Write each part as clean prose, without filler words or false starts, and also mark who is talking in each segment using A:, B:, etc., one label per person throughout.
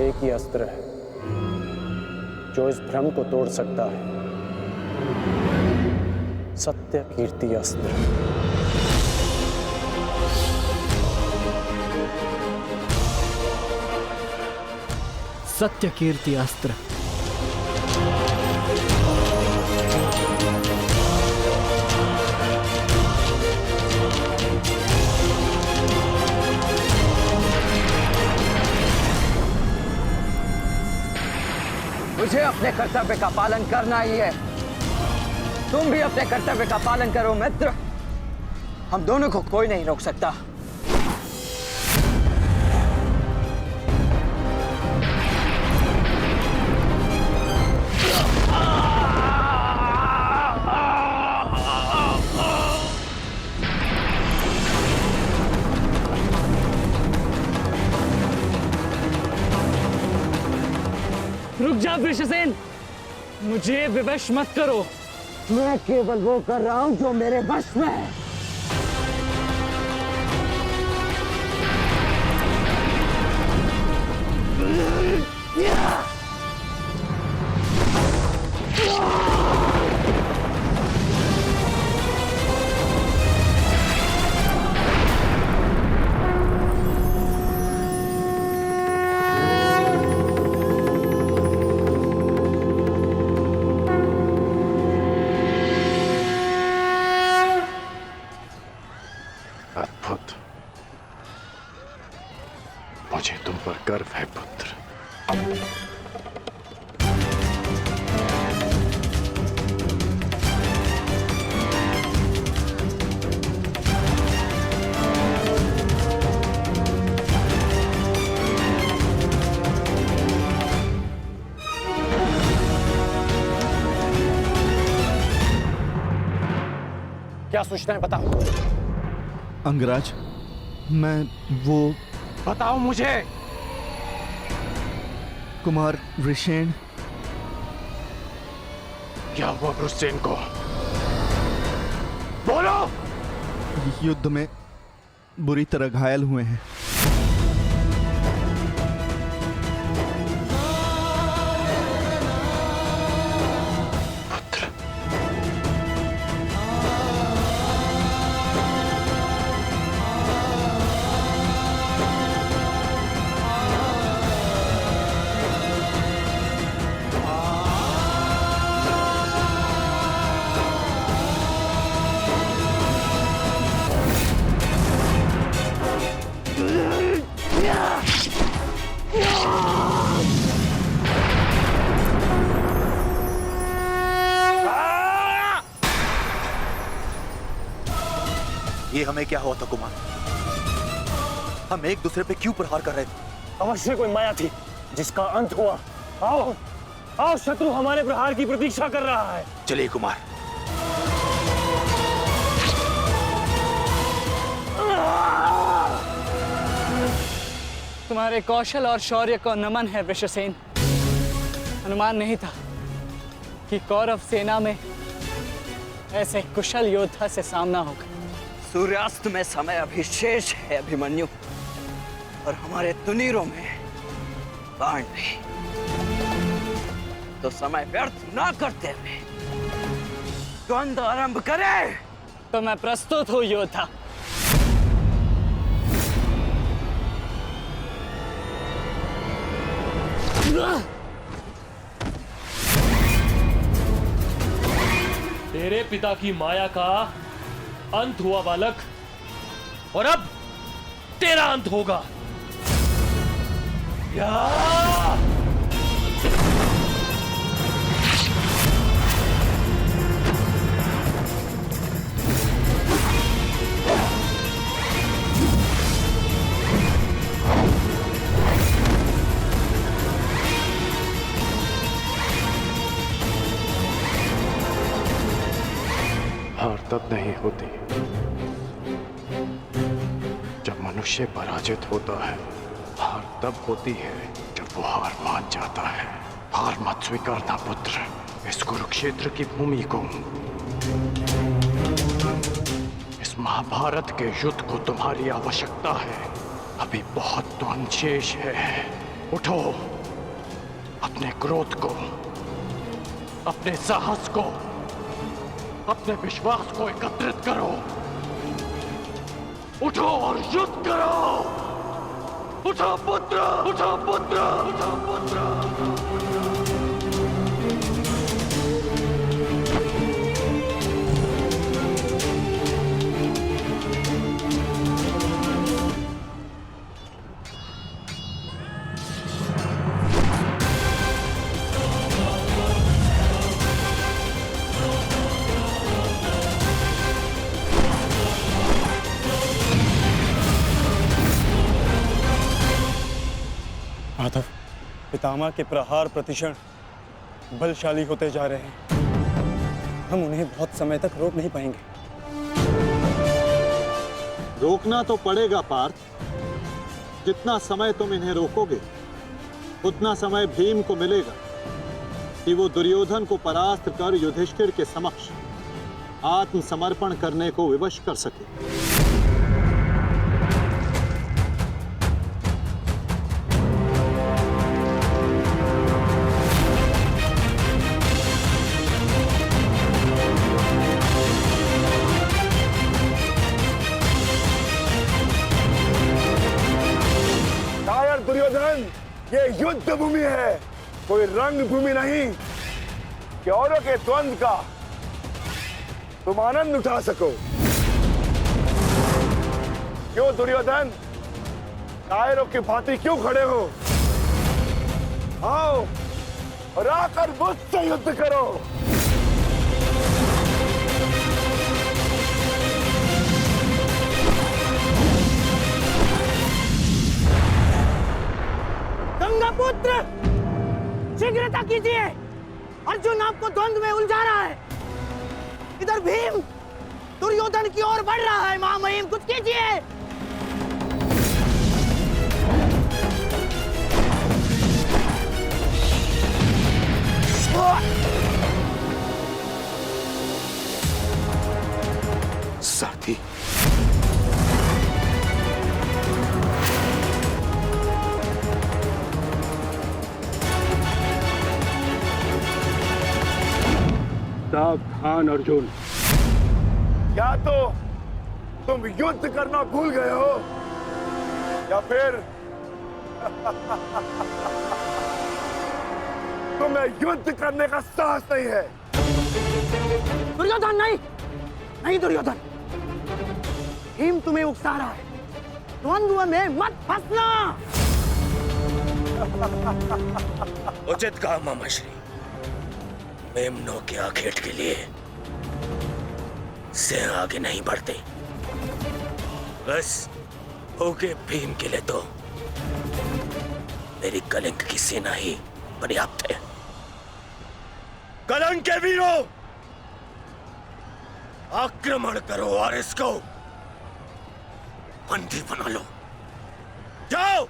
A: एक ही अस्त्र है जो इस भ्रम को तोड़ सकता है, सत्य कीर्ति अस्त्र।
B: सत्य कीर्ति अस्त्र।
C: मुझे अपने कर्तव्य का पालन करना ही है। तुम भी अपने कर्तव्य का पालन करो मित्र। हम दोनों को कोई नहीं रोक सकता।
B: रुक जा वृषसेन, मुझे विवश मत करो।
C: मैं केवल वो कर रहा हूं जो मेरे वश में है।
D: अद्भुत। मुझे तुम पर गर्व है पुत्र।
A: क्या सूचना है, बताओ।
E: अंगराज, मैं वो
A: बताओ मुझे।
E: कुमार वृषेण।
D: क्या हुआ वृषसेन को? बोलो।
E: युद्ध में बुरी तरह घायल हुए हैं।
F: ये हमें क्या हुआ था कुमार? हम एक दूसरे पे क्यों प्रहार कर रहे थे?
A: अवश्य कोई माया थी जिसका अंत हुआ। आओ आओ, शत्रु हमारे प्रहार की प्रतीक्षा कर रहा है।
F: चलिए कुमार।
B: तुम्हारे कौशल और शौर्य को नमन है वृषसेन। अनुमान नहीं था कि कौरव सेना में ऐसे कुशल योद्धा से सामना होगा।
C: सूर्यास्त में समय अभी शेष है अभिमन्यु, और हमारे तुनीरों में बाण नहीं। तो समय व्यर्थ ना करते हुए द्वंद आरंभ करें।
B: तो मैं प्रस्तुत हूं योद्धा।
G: तेरे पिता की माया का अंत हुआ बालक, और अब तेरा अंत होगा।
D: तब नहीं होती जब मनुष्य पराजित होता है। हार तब होती है जब वो हार मान जाता है। हार मत स्वीकारना पुत्र, इस कुरुक्षेत्र की भूमि को, इस महाभारत के युद्ध को तुम्हारी आवश्यकता है। अभी बहुत द्वंद शेष है। उठो, अपने क्रोध को, अपने साहस को, अपने विश्वास को एकत्रित करो। उठो और युद्ध करो। उठो पुत्र, उठो पुत्र, उठो पुत्र।
H: माधव, पितामह के प्रहार प्रतिक्षण बलशाली होते जा रहे हैं। हम उन्हें बहुत समय तक रोक नहीं पाएंगे।
I: रोकना तो पड़ेगा पार्थ। जितना समय तुम इन्हें रोकोगे उतना समय भीम को मिलेगा कि वो दुर्योधन को परास्त कर युधिष्ठिर के समक्ष आत्मसमर्पण करने को विवश कर सके।
J: दुर्योधन, ये युद्ध भूमि है, कोई रंग भूमि नहीं कि औरों के द्वंद्व का तुम आनंद उठा सको। क्यों दुर्योधन, कायरों की भांति क्यों खड़े हो? आओ और आकर मुझसे युद्ध करो।
K: पुत्र, शीघ्रता कीजिए। अर्जुन आपको द्वंद्व में उलझा रहा है। इधर भीम दुर्योधन की ओर बढ़ रहा है। महामहिम, कुछ कीजिए।
F: साथी,
J: सावधान अर्जुन, या तो तुम युद्ध करना भूल गए हो या फिर तुम्हें युद्ध करने का साहस नहीं है।
K: दुर्योधन, नहीं नहीं दुर्योधन, भीम तुम्हें उकसा रहा है। द्वंद्व में मत फंसना।
A: उचित कहा मामाश्री। मेमनों के आखेट के लिए से आगे नहीं बढ़ते। बस होके भीम के लिए तो मेरी कलिंग की सेना ही पर्याप्त है। कलंक के वीरों, आक्रमण करो और इसको बंदी बना लो। जाओ।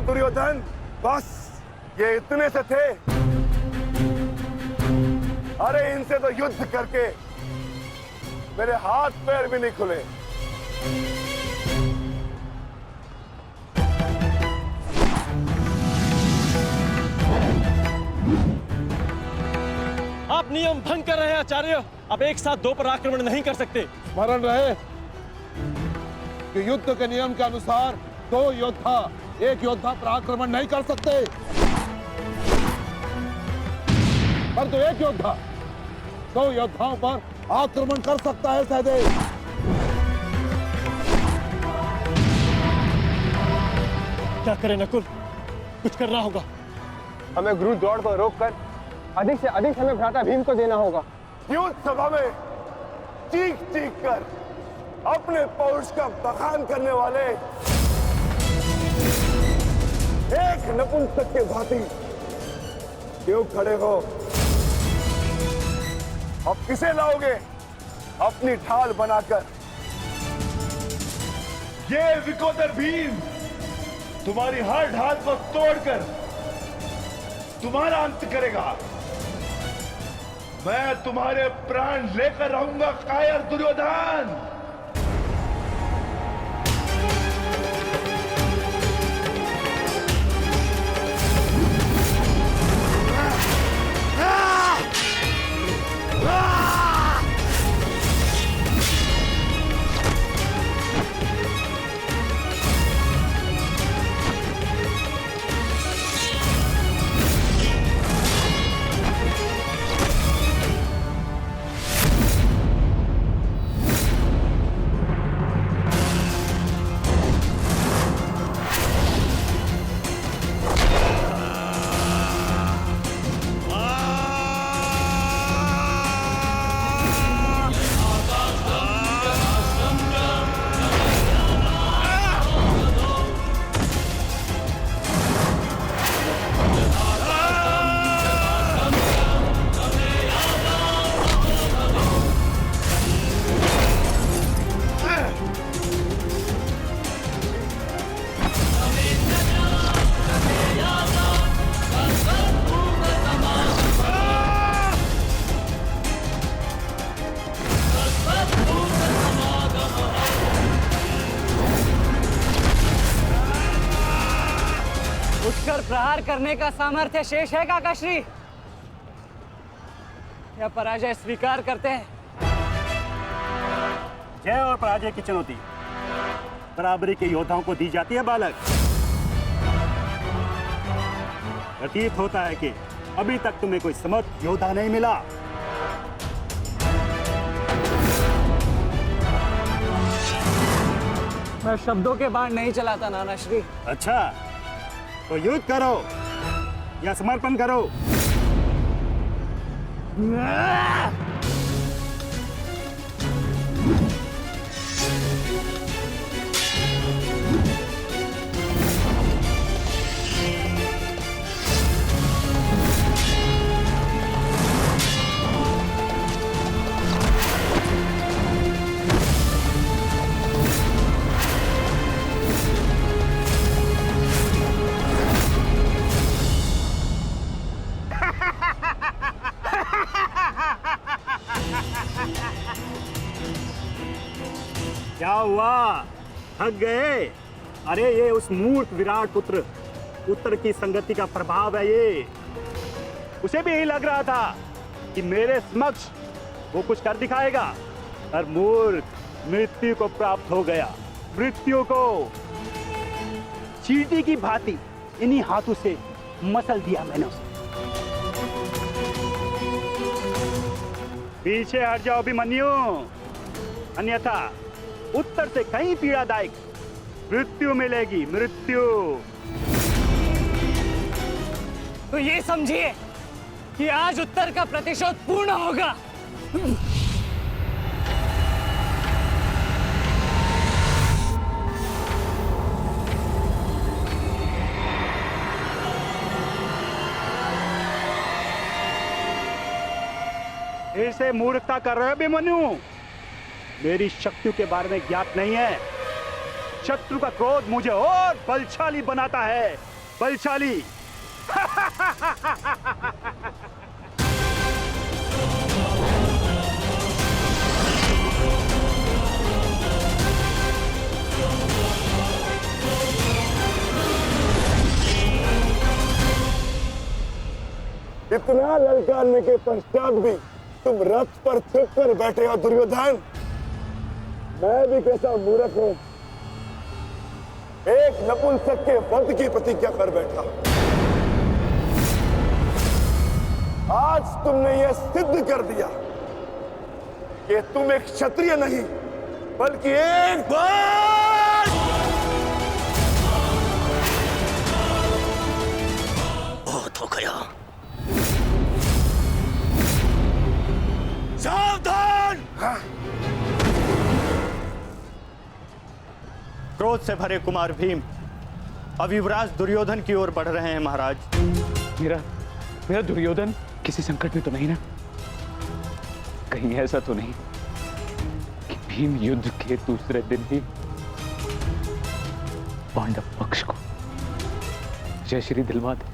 J: दुर्योधन, बस ये इतने से थे? अरे इनसे तो युद्ध करके मेरे हाथ पैर भी नहीं खुले।
A: आप नियम भंग कर रहे हैं आचार्य। आप एक साथ दो पर आक्रमण नहीं कर सकते।
J: स्मरण रहे कि युद्ध के नियम के अनुसार दो योद्धा एक योद्धा पर आक्रमण नहीं कर सकते, पर तो एक योद्धा दो योद्धाओं पर आक्रमण कर सकता है सहदेव।
G: क्या करें नकुल, कुछ करना होगा।
H: हमें गुरु दौड़ को रोककर अधिक से अधिक हमें भ्राता भीम को देना होगा।
J: युद्ध सभा में चीख चीख कर अपने पौरुष का बखान करने वाले एक नपुंसक के भांति क्यों खड़े हो? अब किसे लाओगे अपनी ढाल बनाकर?
L: ये विकोदर भीम तुम्हारी हर ढाल को तोड़कर तुम्हारा अंत करेगा। मैं तुम्हारे प्राण लेकर रहूंगा कायर दुर्योधन।
B: उठकर प्रहार करने का सामर्थ्य शेष है काकाश्री, या पराजय स्वीकार करते हैं?
A: जय और पराजय की चुनौती बराबरी के योद्धाओं को दी जाती है बालक। प्रतीत होता है कि अभी तक तुम्हें कोई समर्थ योद्धा नहीं मिला।
B: मैं शब्दों के बाण नहीं चलाता नानाश्री।
A: अच्छा, तो युद्ध करो या समर्पण करो। क्या हुआ, थक गए? अरे ये उस मूर्ख विराट पुत्र उत्तर की संगति का प्रभाव है। ये उसे भी यही लग रहा था कि मेरे समक्ष वो कुछ कर दिखाएगा, और मूर्ख मृत्यु को प्राप्त हो गया। मृत्यु को चींटी की भांति इन्हीं हाथों से मसल दिया मैंने उसे। पीछे हट जाओ अभिमन्यु, अन्यथा उत्तर से कहीं पीड़ादायक मृत्यु मिलेगी। मृत्यु।
B: तो ये समझिए कि आज उत्तर का प्रतिशोध पूर्ण होगा।
A: फिर से मूर्खता कर रहे हो अभिमन्यु? मेरी शक्तियों के बारे में ज्ञात नहीं है। शत्रु का क्रोध मुझे और बलशाली बनाता है। बलशाली।
J: इतना ललकारने के पश्चात भी तुम रथ पर छिप कर बैठे हो दुर्योधन। मैं भी कैसा मूर्ख हूं, एक नपुंसक के वध की प्रतिज्ञा कर बैठा। आज तुमने यह सिद्ध कर दिया कि तुम एक क्षत्रिय नहीं बल्कि एक बार
K: बहुत हो गया।
A: सावधान! क्रोध से भरे कुमार भीम अब युवराज दुर्योधन की ओर बढ़ रहे हैं महाराज।
D: मेरा दुर्योधन किसी संकट में तो नहीं ना? कहीं ऐसा तो नहीं कि भीम युद्ध के दूसरे दिन ही पांडव पक्ष को जय श्री दिलवा दे?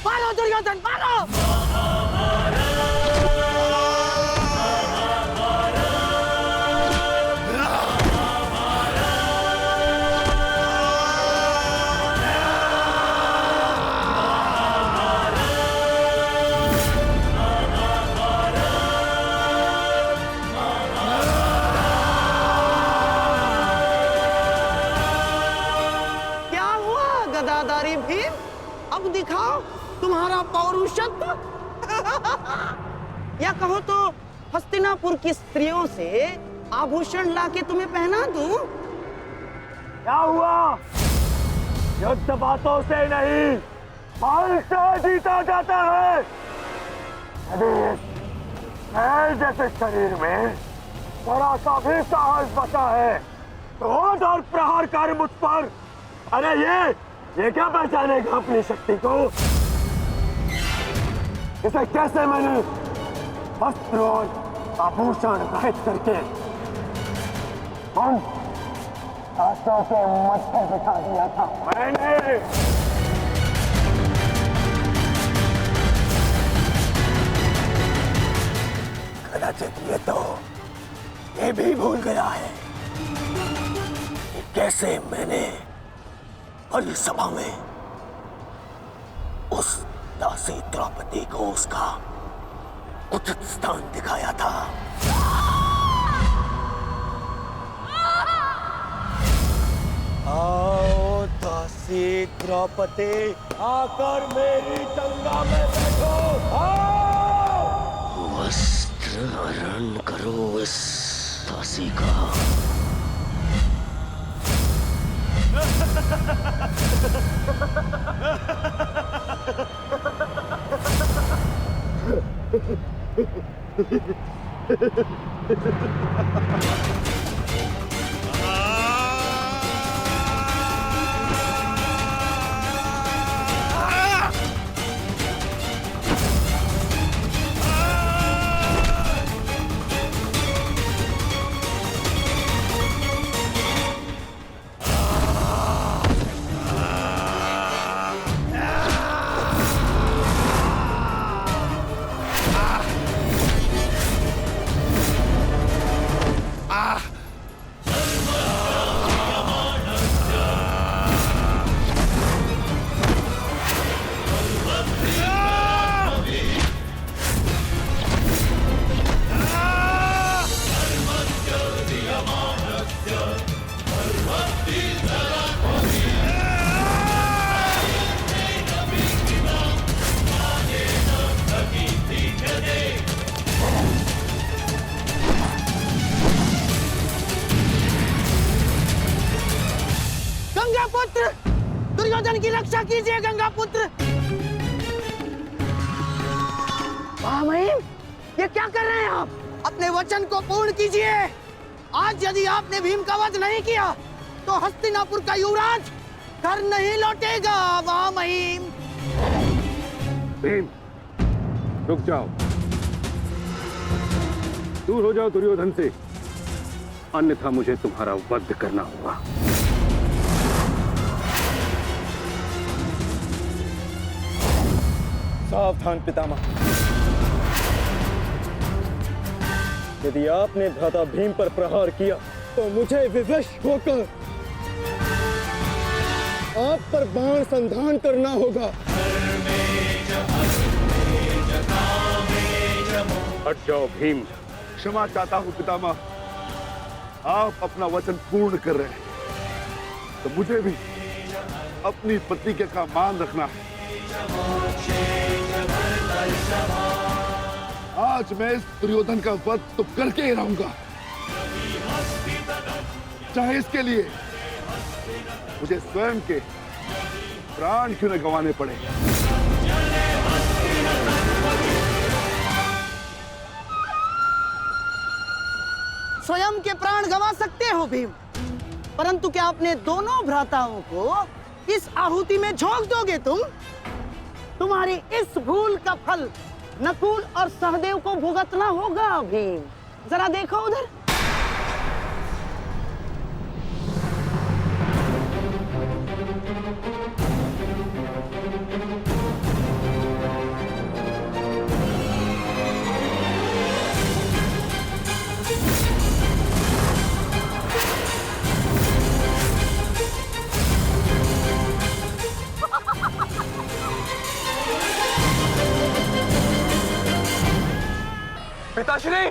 K: मारो दुर्योधन, मारो! क्या हुआ गदाधारी भीम? अब दिखाओ तुम्हारा पौरुषत्व। या कहो तो हस्तिनापुर की स्त्रियों से आभूषण लाके तुम्हें पहना दूं?
J: क्या हुआ? युद्ध बातों से नहीं बल से जीता जाता है। यदि इस जैसे शरीर में थोड़ा सा भी साहस बचा है क्रोध और प्रहार कर मुझ पर। अरे ये क्या पहचानेगा अपनी शक्ति को? इसे कैसे मैंने वस्त्र और आभूषण रहित करके उन हाथों के मत्थे बिठा दिया था मैंने। कदाचित ये भी भूल गया है कि कैसे मैंने बलि सभा में उस दासी द्रौपदी को उसका उचित स्थान दिखाया था। आओ दासी द्रौपदी, आकर मेरी गंगा में बैठो। आओ! वस्त्र हरण करो इस दासी का। दुर्योधन की रक्षा कीजिए गंगा पुत्र। महामहिम, ये क्या कर रहे हैं आप? अपने वचन को पूर्ण कीजिए। आज यदि आपने भीम का वध नहीं किया
K: तो हस्तिनापुर का युवराज घर नहीं लौटेगा महामहिम।
M: भीम, रुक जाओ, दूर हो जाओ दुर्योधन से, अन्यथा मुझे तुम्हारा वध करना होगा।
H: सावधान पितामह, यदि आपने भ्राता भीम पर प्रहार किया तो मुझे विवश होकर आप पर बाण संधान करना होगा।
M: हट जाओ भीम।
L: क्षमा चाहता हूं पितामह, आप अपना वचन पूर्ण कर रहे हैं तो मुझे भी अपनी प्रतिज्ञा का मान रखना है। आज मैं इस दुर्योधन का वध तो करके ही रहूंगा, चाहे इसके लिए मुझे स्वयं के प्राण क्यों न गंवाने पड़े।
K: स्वयं के प्राण गंवा सकते हो भीम, परंतु क्या अपने दोनों भ्राताओं को इस आहुति में झोंक दोगे तुम? तुम्हारी इस भूल का फल नकुल और सहदेव को भुगतना होगा भीम। जरा देखो उधर।
C: पिताश्री,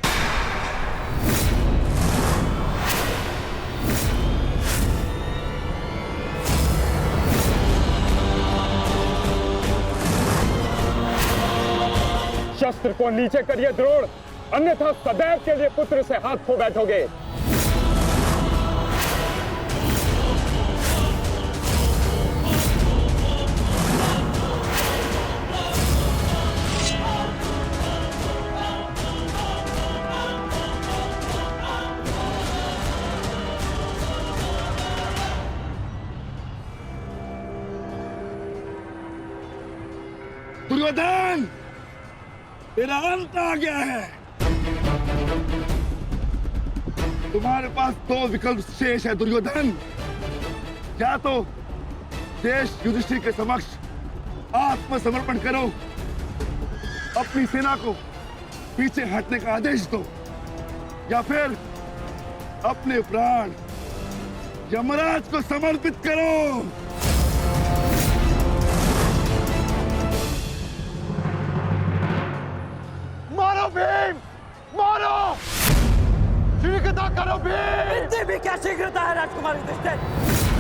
M: शस्त्र को नीचे करिए द्रोण, अन्यथा सदैव के लिए पुत्र से हाथ खो बैठोगे।
L: दुर्योधन, तेरा अंत आ गया है। तुम्हारे पास दो विकल्प शेष है दुर्योधन, या तो देश युधिष्ठिर के समक्ष आत्मसमर्पण करो, अपनी सेना को पीछे हटने का आदेश दो, या फिर अपने प्राण यमराज को समर्पित करो।
J: मारो भीम, मारो, शीघ्रता करो भीम।
K: इतनी भी क्या शीघ्रता है राजकुमार युधिष्ठिर?